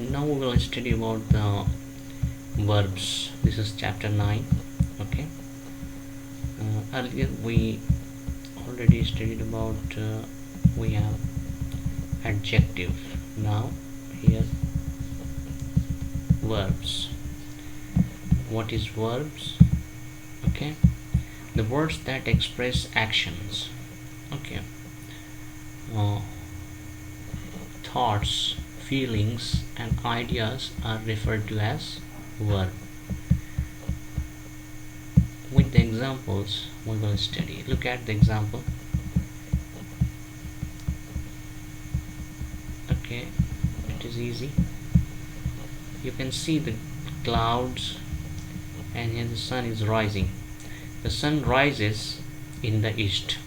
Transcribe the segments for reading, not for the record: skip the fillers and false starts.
Now we will study about the verbs. This is chapter 9. Okay. Earlier we already studied about we have adjective. Now here verbs. What is verbs? Okay, the words that express actions. Okay, thoughts, feelings and ideas are referred to as verb. With the examples we will study. Look at the example. Okay, it is easy. You can see the clouds and here the sun is rising. The sun rises in the east.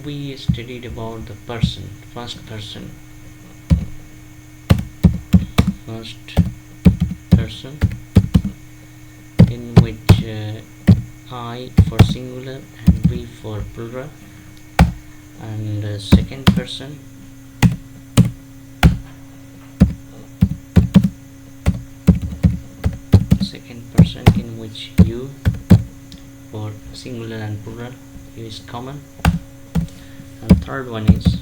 We studied about the person, first person in which I for singular and we for plural, and second person in which you for singular and plural, you is common, and third one is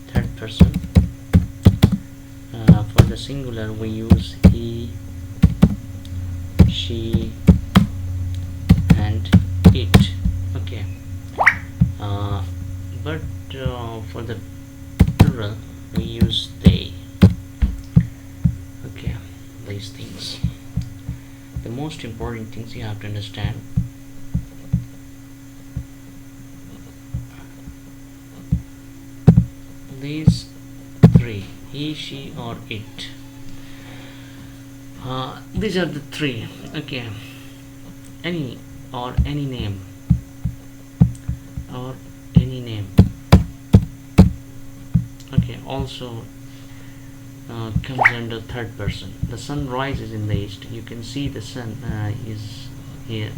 third person. For the singular we use he, she and it. Okay, but for the plural we use they. Okay, these things. The most important things you have to understand. These three, he, she or it. These are the three. Okay, any or any name or any name. Okay, also comes under third person. The sun rises in the east. You can see the sun is here.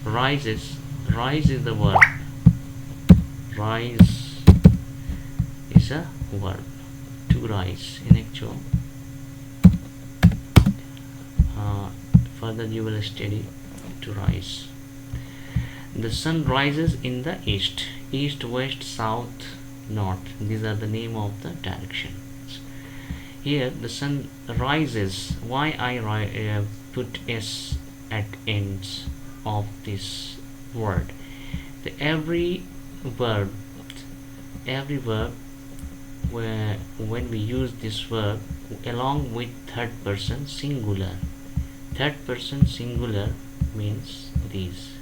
Rises. Rise is the verb. Rise is a verb. To rise in actual. Further you will study to rise. The sun rises in the east. East, west, south, north. These are the name of the direction. Here the sun rises. Why I put s at ends of this word? Every verb where when we use this verb along with third person singular. Third person singular means these: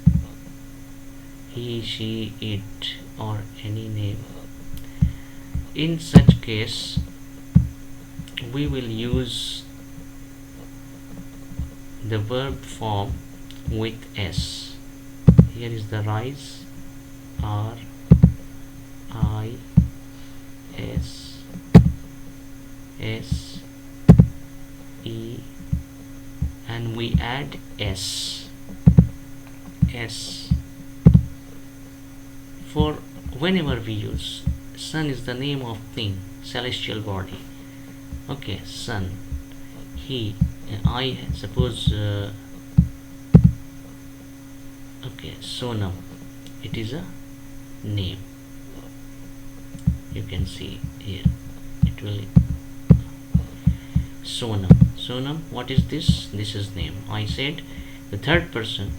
he, she, it or any name. In such case we will use the verb form with s. Here is the rise, r I s s e, and we add s for whenever we use. Sun is the name of thing, celestial body. Okay, sun, he, I suppose okay, Sonam, it is a name. You can see here it will Sonam, what is this? This is name. I said the third person.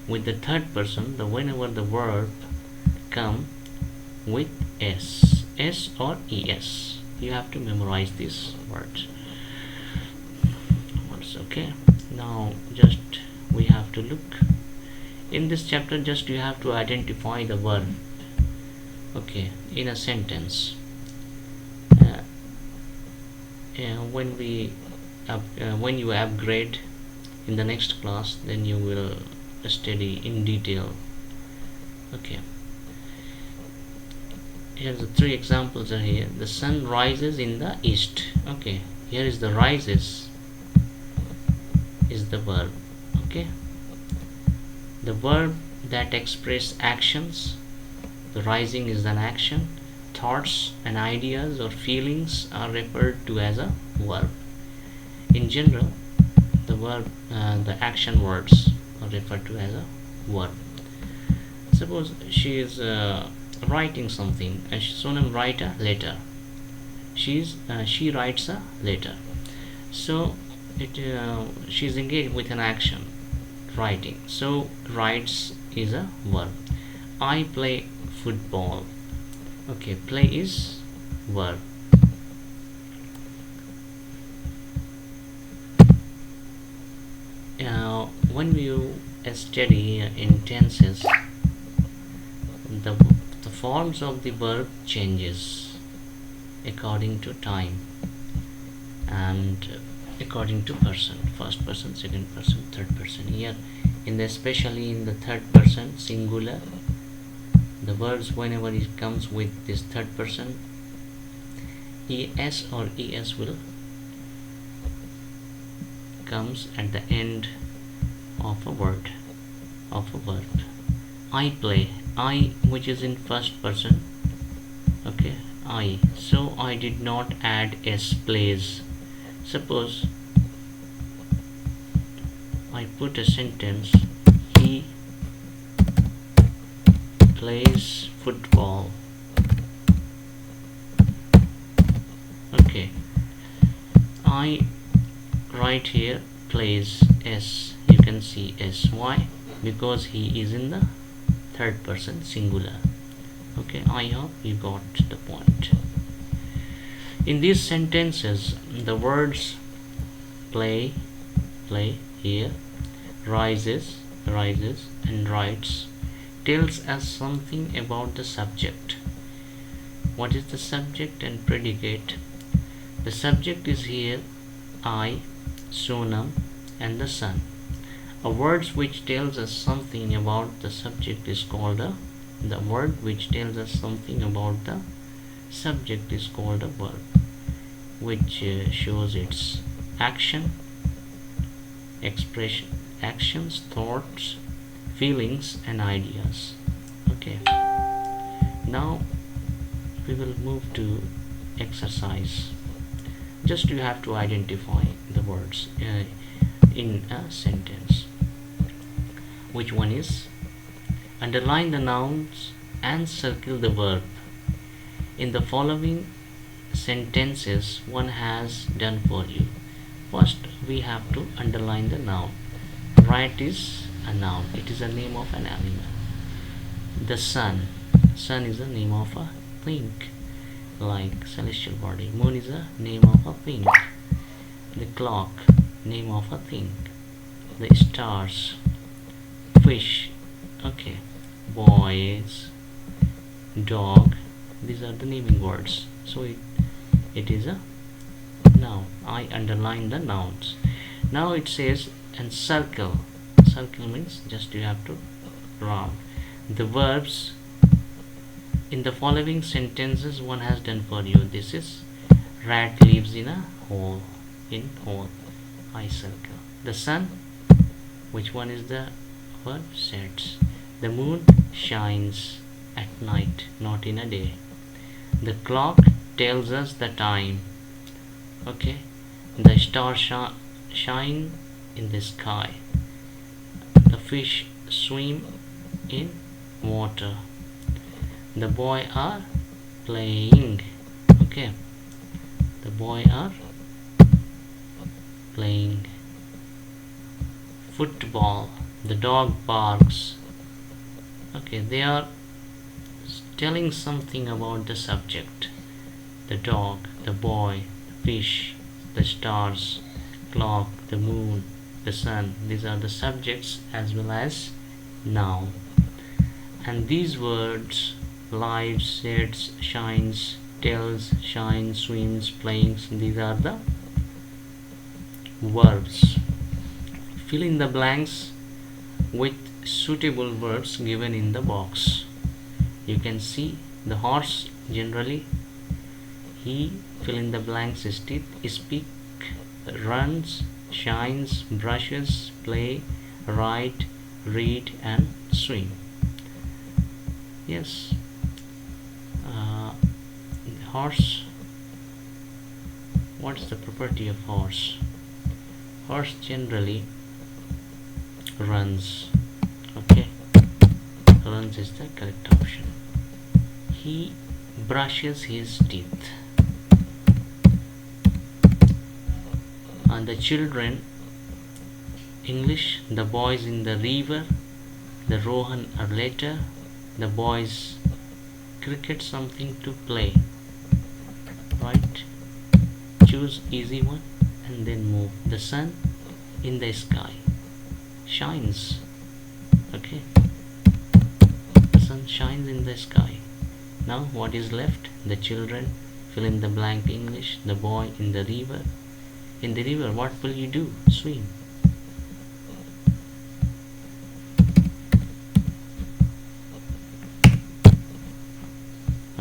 With the third person, whenever the verb come with s or es, you have to memorize these words. Okay, now just we have to look in this chapter. Just you have to identify the verb, okay, in a sentence. When you upgrade in the next class, then you will study in detail. Okay, here the three examples are here. The sun rises in the east. Okay, here is the rises is the verb. Okay, the verb that express actions. The rising is an action. thoughts and ideas or feelings are referred to as a verb. In general, the action words are referred to as a verb. Suppose she is writing something, and Sonam write a letter. She writes a letter. So she is engaged with an action, writing. So writes is a verb. I play football. Okay, play is verb. When you study in tenses, the forms of the verb changes according to time and according to person, first person, second person, third person. Here especially in the third person singular, the verbs, whenever it comes with this third person, es or es will comes at the end of a word, of a verb. I play, I, which is in first person. Okay, I, so I did not add s, plays. Suppose I put a sentence, he plays football. Okay, I write here plays s, you can see s. Why? Because he is in the third person singular. Okay, I hope you got the point. In these sentences, the words play here, rises, and writes tells us something about the subject. What is the subject and predicate? The subject is here I, Sonam, and the sun. A word which tells us something about the subject is called the word which tells us something about the subject is called a verb, which shows its action, expression, actions, thoughts, feelings, and ideas. Okay, now we will move to exercise. Just you have to identify the words in a sentence. Which one is? Underline the nouns and circle the verb. In the following sentences one has done for you. First we have to underline the noun. Right is a noun. It is a name of an animal. The sun. Sun is the name of a thing, like celestial body. Moon is a name of a thing. The clock, name of a thing. The stars, fish. Okay, boys, dog. These are the naming words. So it is a noun. I underline the nouns. Now it says and circle. Circle means just you have to round the verbs. In the following sentences one has done for you. This is rat lives in a hole. In hole, I circle. The sun, which one is the verb? Sets. The moon shines at night, not in a day. The clock tells us the time. Okay, the stars shine in the sky. The fish swim in water. The boy are playing. Okay, the boy are playing football. The dog barks. Okay, they are telling something about the subject. The dog, the boy, the fish, the stars, clock, the moon, the sun. These are the subjects as well as noun. And these words, lives, sets, shines, tells, shines, swims, playing, these are the verbs. Fill in the blanks with suitable words given in the box. You can see the horse, generally he, fill in the blanks, is speak, runs, shines, brushes, play, write, read, and swim. Yes, horse. What's the property of horse? Horse generally runs. Okay, runs is the correct option. He brushes his teeth. And the children, English, the boys in the river, the Rohan are later, the boys cricket something to play. Right, choose easy one and then move. The sun in the sky shines. Okay, the sun shines in the sky. Now what is left? The children, fill in the blank English, the boy in the river. In the river, what will you do? Swim.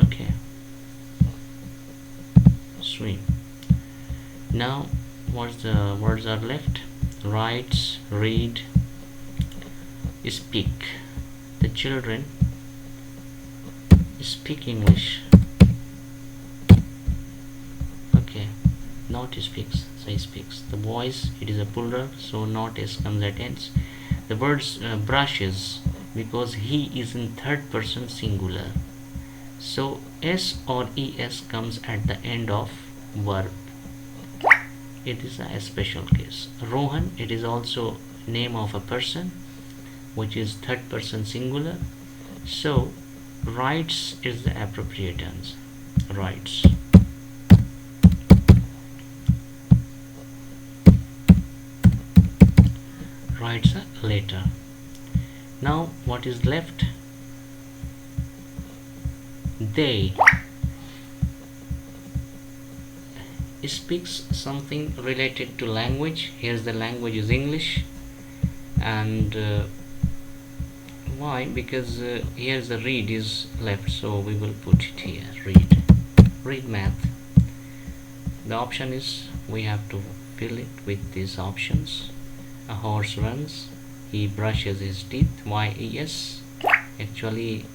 Okay, swim. Now what's the words are left? Writes, read, speak. The children speak English. Okay, not speaks, so speaks. The boys, it is a plural, so not s comes at ends. The words brushes, because he is in third person singular, so s or es comes at the end of verb. It is a special case. Rohan, it is also name of a person, which is third person singular, so writes is the appropriate answer. Writes. Writes a letter. Now what is left? They speaks something related to language. Here's the language is English, and why? Because here's the read is left, so we will put it here. Read math. The option is, we have to fill it with these options. A horse runs, he brushes his teeth. Yes, actually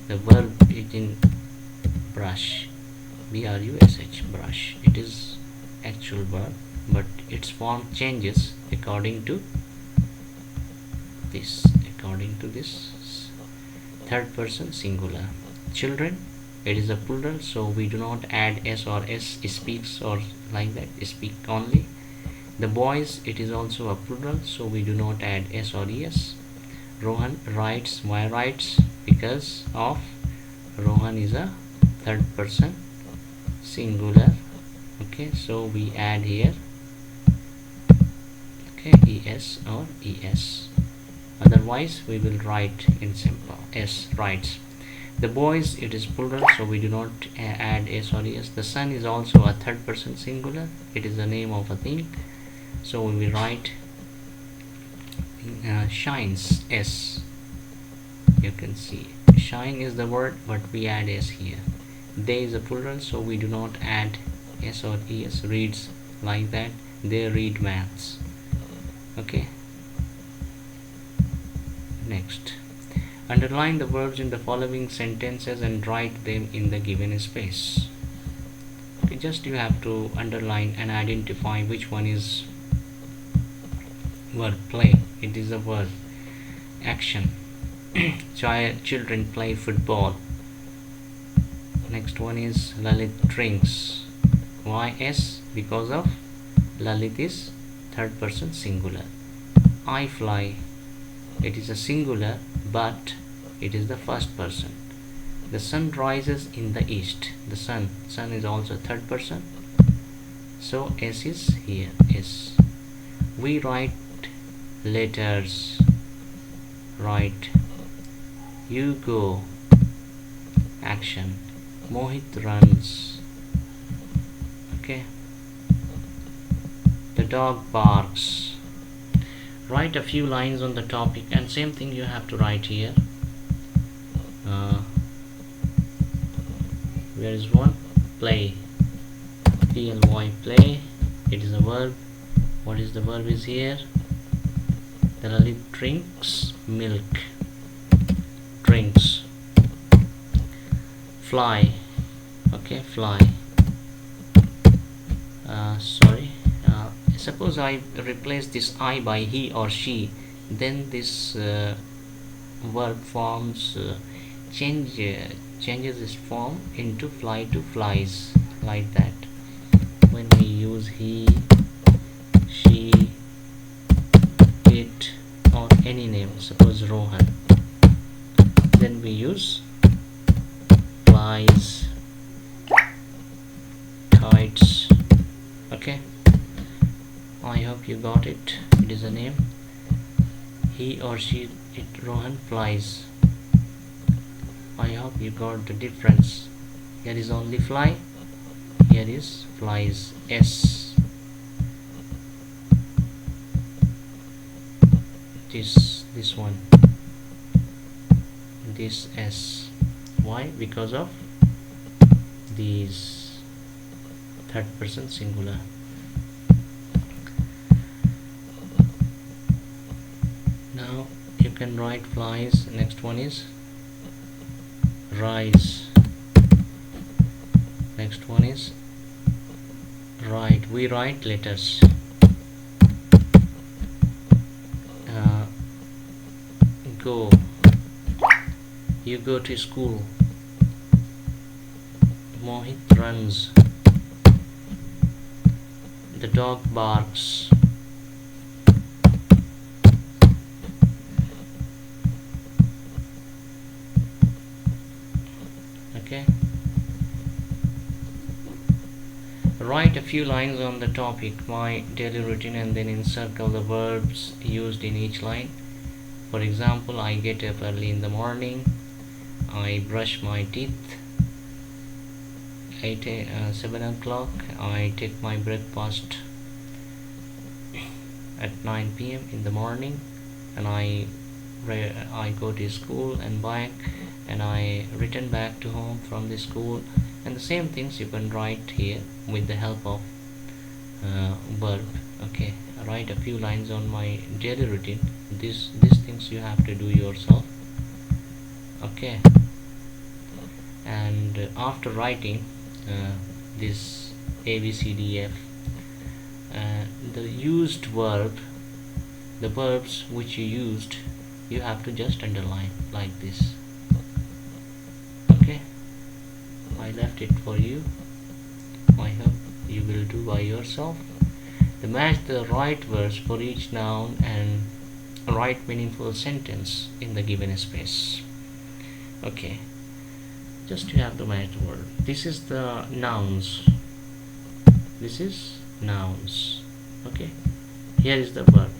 the verb is in brush, brush, brush. It is actual verb, but its form changes according to this third person singular. Children, it is a plural, so we do not add s or s. Speaks or like that, speak only. The boys, it is also a plural, so we do not add s or es. Rohan writes. Why writes? Because of Rohan is a third person singular. Okay, so we add here es or es. Otherwise we will write in simple s. Writes. The boys, it is plural, so we do not add s or es. The sun is also a third person singular, it is the name of a thing, so we will write shines, s. You can see shine is the word, but we add s here. They is a plural, so we do not add s or es. Reads, like that, they read maths. Okay, next, underline the verbs in the following sentences and write them in the given space. Okay, just you have to underline and identify which one is verb. Play, it is a verb. Action, children play football. Next one is Lalit drinks. Why s? Because of Lalit is third person singular. I fly, it is a singular, but it is the first person. The sun rises in the east. The sun is also third person, so s is here. S. We write letters. Write. You go. Action. Mohit runs. Okay, the dog barks. Write a few lines on the topic, and same thing you have to write here. Where is one? Play. Ply, play. It is a verb. What is the verb is here? The Lalit drinks milk. Drinks. Fly. Okay, fly. Sorry, suppose I replace this I by he or she, then this verb forms changes its form into fly to flies, like that. When we use he, she, it, or any name, suppose Rohan, then we use flies, kites. Okay, I hope you got it. It is a name. He or she, it, Rohan, flies. I hope you got the difference. Here is only fly, here is flies. S. This one, this S. Why? Because of these third person singular. Now you can write flies. Next one is rise. Next one is write. We write letters. Go. You go to school. Mohit runs. The dog barks. Okay. Write a few lines on the topic my daily routine and then encircle the verbs used in each line. For example, I get up early in the morning. I brush my teeth. 7 o'clock. I take my breakfast at 9 p.m. in the morning, and I go to school and back, and I return back to home from the school. And the same things you can write here with the help of verb. Okay, write a few lines on my daily routine. These things you have to do yourself. Okay, and after writing this A B C D F, the used verb, the verbs which you used, you have to just underline like this. Okay, I left it for you. I hope you will do by yourself. To match the right words for each noun and write meaningful sentence in the given space. Okay, just you have to match the word. This is the nouns. This is nouns. Okay, here is the verb.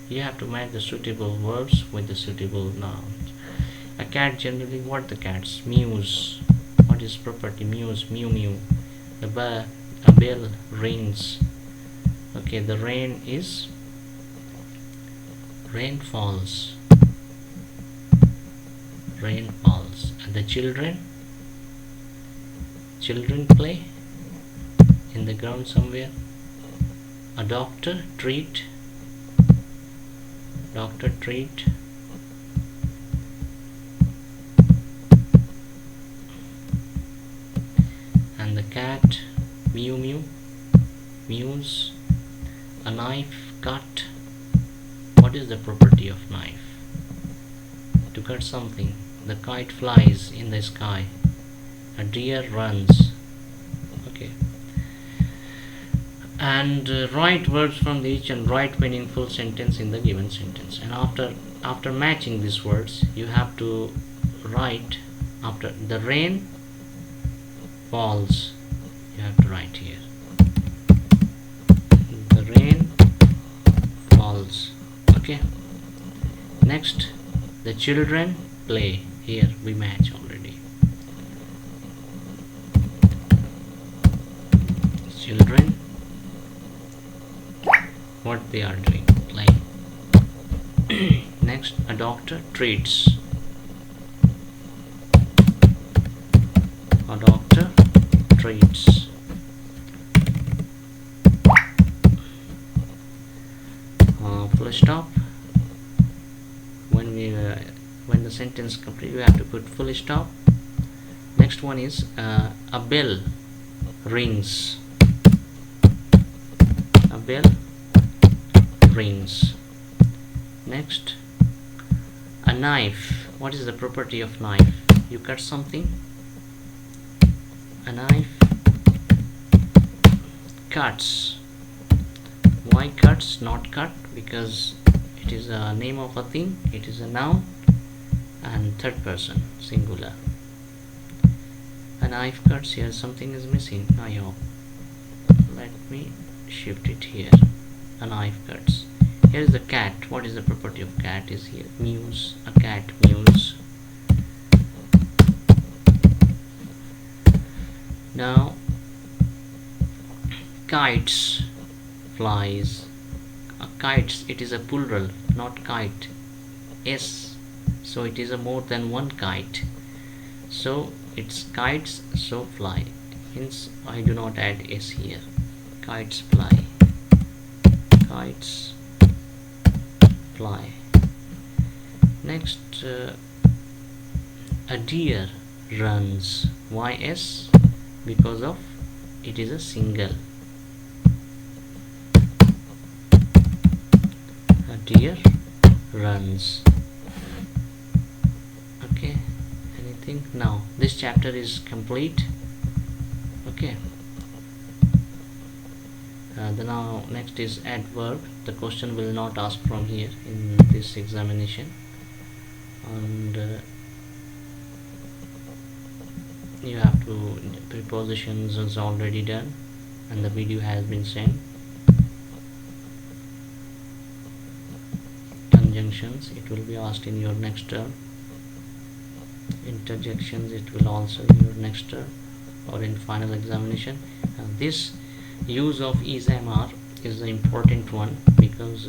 You have to match the suitable verbs with the suitable nouns. A cat generally, what the cats? Mews. What is property? Mews, mew mew. A bell rings. Okay, the rain is rain falls. Rain falls. And the children play in the ground somewhere. A doctor treat. Doctor treat. And the cat mew mew mews. A knife cut. What is the property of knife? To cut something. The kite flies in the sky. A deer runs. Okay, and write words from each and write meaningful sentence in the given sentence. And after matching these words, you have to write after the rain falls. You have to write here. The rain falls. Okay. Next, the children play. Here we match already. Children, what they are doing, play. Next, a doctor treats. A doctor treats. Full stop. When the sentence complete, we have to put full stop. Next one is a bell rings. A bell rings. Next, a knife. What is the property of knife? You cut something. A knife cuts. Why cuts, not cut? Because it is a name of a thing, it is a noun, and third person singular. A knife cuts. Here something is missing, I hope. Let me shift it here. A knife cuts. Here is the cat. What is the property of cat? Is here mews. A cat mews. Now, kites flies. Kites, it is a plural, not kite. S, so it is a more than one kite. So it's kites, so fly. Hence I do not add S here. Kites fly. Kites fly. Next, a deer runs. Why S? Because of it is a single. A deer runs. Okay, anything? Now this chapter is complete. Okay, the now next is adverb. The question will not ask from here in this examination, and you have to, prepositions is already done and the video has been sent. Conjunctions, it will be asked in your next term. Interjections, it will also in your next term or in final examination. This use of is, am, are is the important one, because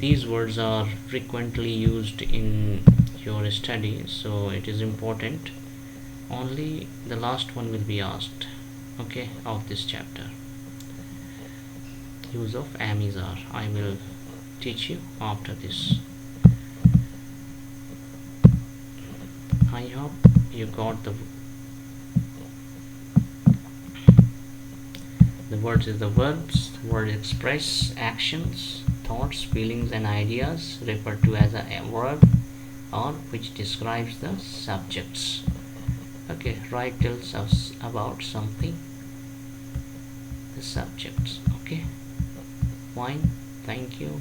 these words are frequently used in your study, so it is important. Only the last one will be asked, okay, of this chapter. Use of am, is, are I will teach you after this. I hope you got the words is the verbs. Word express actions, thoughts, feelings and ideas referred to as a verb, or which describes the subjects. Okay, write tells us about something, the subjects. Okay, fine, thank you.